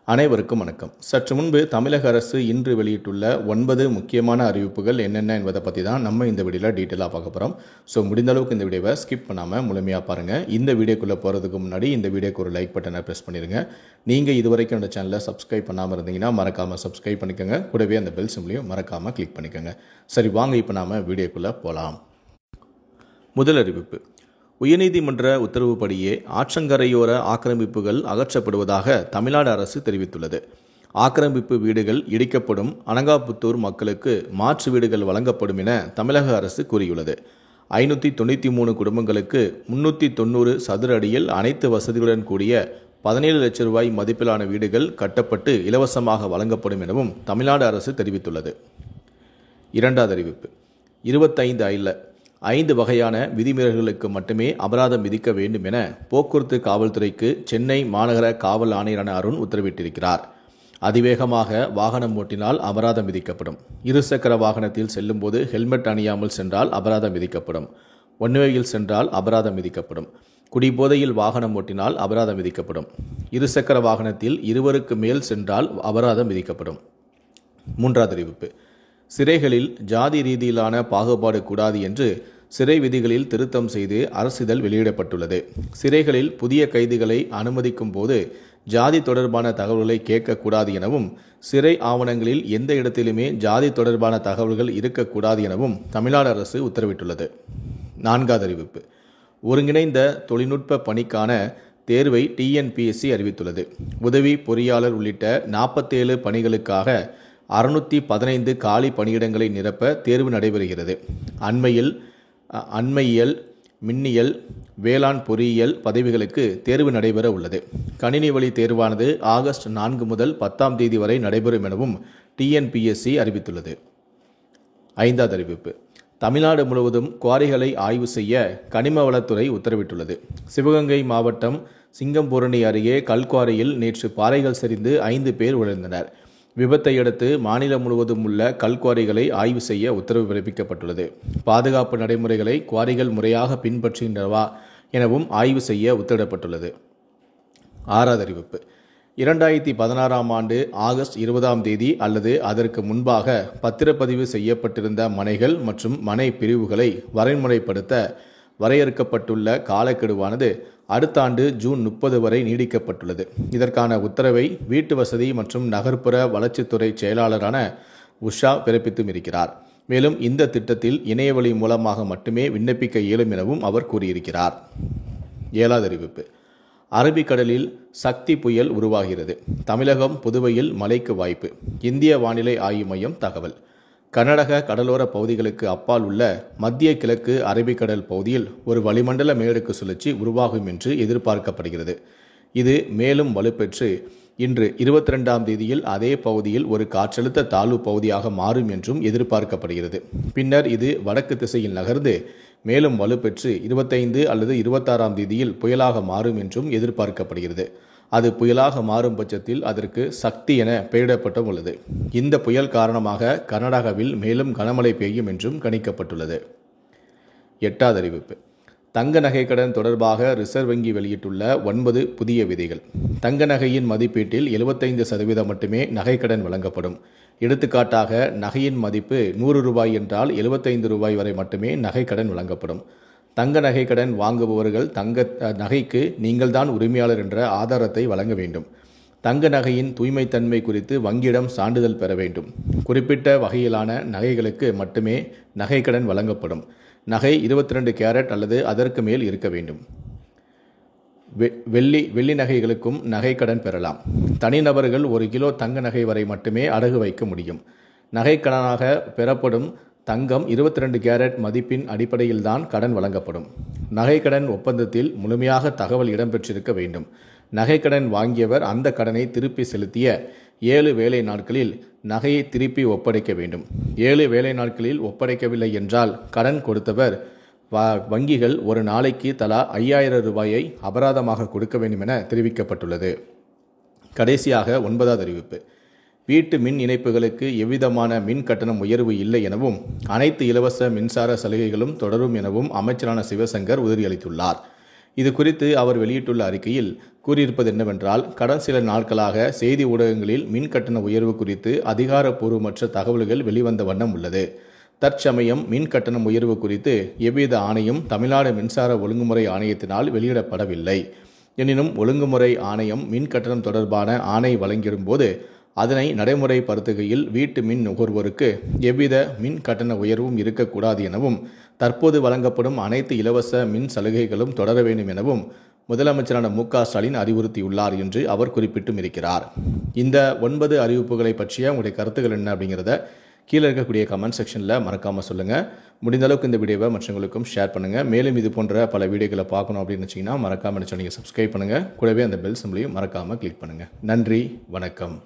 அனைவருக்கும் வணக்கம். சற்று முன்பு தமிழக அரசு இன்று வெளியிட்டுள்ள 9 முக்கியமான அறிவிப்புகள் என்னென்ன என்பதை பற்றி தான் நம்ம இந்த வீடியோவில் டீட்டெயிலாக பார்க்க போகிறோம். ஸோ முடிந்த அளவுக்கு இந்த வீடியோவை ஸ்கிப் பண்ணாமல் முழுமையாக பாருங்கள். இந்த வீடியோக்குள்ளே போகிறதுக்கு முன்னாடி இந்த வீடியோக்கு ஒரு லைக் பட்டனை ப்ரெஸ் பண்ணிடுங்க. நீங்கள் இது வரைக்கும் இந்த சேனலை சப்ஸ்கிரைப் பண்ணாமல் இருந்தீங்கன்னா மறக்காமல் சப்ஸ்கிரைப் பண்ணிக்கோங்க. கூடவே அந்த பெல் சிம்லையும் மறக்காமல் கிளிக் பண்ணிக்கோங்க. சரி, வாங்க இப்போ நாம் வீடியோக்குள்ளே போகலாம். முதல் அறிவிப்பு: உயர்நீதிமன்ற உத்தரவுப்படியே ஆற்றங்கரையோர ஆக்கிரமிப்புகள் அகற்றப்படுவதாக தமிழ்நாடு அரசு தெரிவித்துள்ளது. ஆக்கிரமிப்பு வீடுகள் இடிக்கப்படும். அனகாபுத்தூர் மக்களுக்கு மாற்று வீடுகள் வழங்கப்படும் என தமிழக அரசு கூறியுள்ளது. 593 குடும்பங்களுக்கு 390 சதுர அடியில் அனைத்து வசதிகளுடன் கூடிய 17 லட்சம் ரூபாய் மதிப்பிலான வீடுகள் கட்டப்பட்டு இலவசமாக வழங்கப்படும் எனவும் தமிழ்நாடு அரசு தெரிவித்துள்ளது. இரண்டாவது அறிவிப்பு: 5 வகையான விதிமீறல்களுக்கு மட்டுமே அபராதம் விதிக்க வேண்டும் என போக்குவரத்து காவல்துறைக்கு சென்னை மாநகர காவல் ஆணையரான அருண் உத்தரவிட்டிருக்கிறார். அதிவேகமாக வாகனம் ஓட்டினால் அபராதம் விதிக்கப்படும். இருசக்கர வாகனத்தில் செல்லும்போது ஹெல்மெட் அணியாமல் சென்றால் அபராதம் விதிக்கப்படும். ஒன்வேயில் சென்றால் அபராதம் விதிக்கப்படும். குடிபோதையில் வாகனம் ஓட்டினால் அபராதம் விதிக்கப்படும். இருசக்கர வாகனத்தில் இருவருக்கு மேல் சென்றால் அபராதம் விதிக்கப்படும். மூன்றாவது அறிவிப்பு: சிறைகளில் ஜாதி ரீதியிலான பாகுபாடு கூடாது என்று சிறை விதிகளில் திருத்தம் செய்து அரசிதழ் வெளியிடப்பட்டுள்ளது. சிறைகளில் புதிய கைதிகளை அனுமதிக்கும் போது ஜாதி தொடர்பான தகவல்களை கேட்கக்கூடாது எனவும், சிறை ஆவணங்களில் எந்த இடத்திலுமே ஜாதி தொடர்பான தகவல்கள் இருக்கக்கூடாது எனவும் தமிழ்நாடு அரசு உத்தரவிட்டுள்ளது. நான்காவது அறிவிப்பு: ஒருங்கிணைந்த தொழில்நுட்ப பணிக்கான தேர்வை டிஎன்பிஎஸ்சி அறிவித்துள்ளது. உதவி பொறியாளர் உள்ளிட்ட 47 பணிகளுக்காக 615 காலி பணியிடங்களை நிரப்ப தேர்வு நடைபெறுகிறது. அண்மையியல், மின்னியல், வேளாண் பொறியியல் பதவிகளுக்கு தேர்வு நடைபெற உள்ளது. கணினி வழி தேர்வானது ஆகஸ்ட் 4 முதல் 10ஆம் தேதி வரை நடைபெறும் எனவும் டிஎன்பிஎஸ்சி அறிவித்துள்ளது. ஐந்தாவது அறிவிப்பு: தமிழ்நாடு முழுவதும் குவாரிகளை ஆய்வு செய்ய கனிம வளத்துறை உத்தரவிட்டுள்ளது. சிவகங்கை மாவட்டம் சிங்கம்பூரணி அருகே கல்குவாரியில் நேற்று பாறைகள் சரிந்து 5 பேர் உயிரிழந்தனர். விபத்தை அடுத்து மாநிலம் முழுவதும் உள்ள கல்குவாரிகளை ஆய்வு செய்ய உத்தரவு பிறப்பிக்கப்பட்டுள்ளது. பாதுகாப்பு நடைமுறைகளை குவாரிகள் முறையாக பின்பற்றுகின்றனவா எனவும் ஆய்வு செய்ய உத்தரவிடப்பட்டுள்ளது. ஆறாவது அறிவிப்பு: 2016ஆம் ஆண்டு ஆகஸ்ட் 20ஆம் தேதி அல்லது அதற்கு முன்பாக பத்திரப்பதிவு செய்யப்பட்டிருந்த மனைகள் மற்றும் மனை பிரிவுகளை வரைமுறைப்படுத்த வரையறுக்கப்பட்டுள்ள காலக்கெடுவானது அடுத்த ஆண்டு ஜூன் 30 வரை நீடிக்கப்பட்டுள்ளது. இதற்கான உத்தரவை வீட்டு வசதி மற்றும் நகர்ப்புற வளர்ச்சித்துறை செயலாளரான உஷா பிறப்பித்தும் இருக்கிறார். மேலும் இந்த திட்டத்தில் இணையவழி மூலமாக மட்டுமே விண்ணப்பிக்க இயலும் எனவும் அவர் கூறியிருக்கிறார். ஏழாவது அறிவிப்பு: அரபிக்கடலில் சக்தி புயல் உருவாகிறது. தமிழகம், புதுவையில் மழைக்கு வாய்ப்பு. இந்திய வானிலை ஆய்வு மையம் தகவல். கர்நாடக கடலோர பகுதிகளுக்கு அப்பால் உள்ள மத்திய கிழக்கு அரபிக்கடல் பகுதியில் ஒரு வளிமண்டல மேலடுக்கு சுழற்சி உருவாகும் என்று எதிர்பார்க்கப்படுகிறது. இது மேலும் வலுப்பெற்று இன்று 22ஆம் தேதியில் அதே பகுதியில் ஒரு காற்றழுத்த தாழ்வு பகுதியாக மாறும் என்றும் எதிர்பார்க்கப்படுகிறது. பின்னர் இது வடக்கு திசையில் நகர்ந்து மேலும் வலுப்பெற்று 25 அல்லது 26ஆம் தேதியில் புயலாக மாறும் என்றும் எதிர்பார்க்கப்படுகிறது. அது புயலாக மாறும் பட்சத்தில் அதற்கு சக்தி என பெயரிடப்பட்டும் உள்ளது. இந்த புயல் காரணமாக கர்நாடகாவில் மேலும் கனமழை பெய்யும் என்றும் கணிக்கப்பட்டுள்ளது. எட்டாவது அறிவிப்பு: தங்க நகை கடன் தொடர்பாக ரிசர்வ் வங்கி வெளியிட்டுள்ள 9 புதிய விதிகள். தங்க நகையின் மதிப்பீட்டில் 75% மட்டுமே நகைக்கடன் வழங்கப்படும். எடுத்துக்காட்டாக, நகையின் மதிப்பு 100 ரூபாய் என்றால் 75 ரூபாய் வரை மட்டுமே நகைக்கடன் வழங்கப்படும். தங்க நகை கடன் வாங்குபவர்கள் தங்க நகைக்கு நீங்கள்தான் உரிமையாளர் என்ற ஆதாரத்தை வழங்க வேண்டும். தங்க நகையின் தூய்மைத்தன்மை குறித்து வங்கியிடம் சான்றிதழ் பெற வேண்டும். குறிப்பிட்ட வகையிலான நகைகளுக்கு மட்டுமே நகைக்கடன் வழங்கப்படும். நகை 22 கேரட் அல்லது அதற்கு மேல் இருக்க வேண்டும். வெள்ளி நகைகளுக்கும் நகைக்கடன் பெறலாம். தனிநபர்கள் 1 கிலோ தங்க நகை வரை மட்டுமே அடகு வைக்க முடியும். நகைக்கடனாக பெறப்படும் தங்கம் 22 கேரட் மதிப்பின் அடிப்படையில்தான் கடன் வழங்கப்படும். நகைக்கடன் ஒப்பந்தத்தில் முழுமையாக தகவல் இடம்பெற்றிருக்க வேண்டும். நகைக்கடன் வாங்கியவர் அந்த கடனை திருப்பி செலுத்திய 7 வேலை நாட்களில் நகையை திருப்பி ஒப்படைக்க வேண்டும். 7 வேலை நாட்களில் ஒப்படைக்கவில்லை என்றால் கடன் கொடுத்தவர் வங்கிகள் ஒரு நாளைக்கு தலா 5000 ரூபாயை அபராதமாக கொடுக்க வேண்டும் என தெரிவிக்கப்பட்டுள்ளது. கடைசியாக 9வது அறிவிப்பு: வீட்டு மின் இணைப்புகளுக்கு எவ்விதமான மின் கட்டணம் உயர்வு இல்லை எனவும் அனைத்து இலவச மின்சார சலுகைகளும் தொடரும் எனவும் அமைச்சரான சிவசங்கர் உறுதியளித்துள்ளார். இது குறித்து அவர் வெளியிட்டுள்ள அறிக்கையில் கூறியிருப்பது என்னவென்றால், கடந்த சில நாட்களாக செய்தி ஊடகங்களில் மின் கட்டண உயர்வு குறித்து அதிகாரப்பூர்வமற்ற தகவல்கள் வெளிவந்த வண்ணம் உள்ளது. தற்சமயம் மின் கட்டணம் உயர்வு குறித்து எவ்வித ஆணையும் தமிழ்நாடு மின்சார ஒழுங்குமுறை ஆணையத்தினால் வெளியிடப்படவில்லை. எனினும் ஒழுங்குமுறை ஆணையம் மின் கட்டணம் தொடர்பான ஆணை வழங்கியிரும்போது அதனை நடைமுறைப்படுத்துகையில் வீட்டு மின் நுகர்வோருக்கு எவ்வித மின் கட்டண உயர்வும் இருக்கக்கூடாது எனவும், தற்போது வழங்கப்படும் அனைத்து இலவச மின் சலுகைகளும் தொடர வேண்டும் எனவும் முதலமைச்சரான மு.க.ஸ்டாலின் அறிவுறுத்தியுள்ளார் என்று அவர் குறிப்பிட்டும் இருக்கிறார். இந்த 9 அறிவிப்புகளை பற்றிய உங்களுடைய கருத்துக்கள் என்ன அப்படிங்கிறத கீழே இருக்கக்கூடிய கமெண்ட் செக்ஷனில் மறக்காமல் சொல்லுங்கள். முடிந்த அளவுக்கு இந்த வீடியோவை மற்றவங்களுக்கும் ஷேர் பண்ணுங்கள். மேலும் இது போன்ற பல வீடியோக்களை பார்க்கணும் அப்படின்னு வச்சிங்கன்னா மறக்காமல் நீங்கள் சப்ஸ்கிரைப் பண்ணுங்கள். கூடவே அந்த பெல் சிம்பலையும் மறக்காமல் கிளிக் பண்ணுங்கள். நன்றி, வணக்கம்.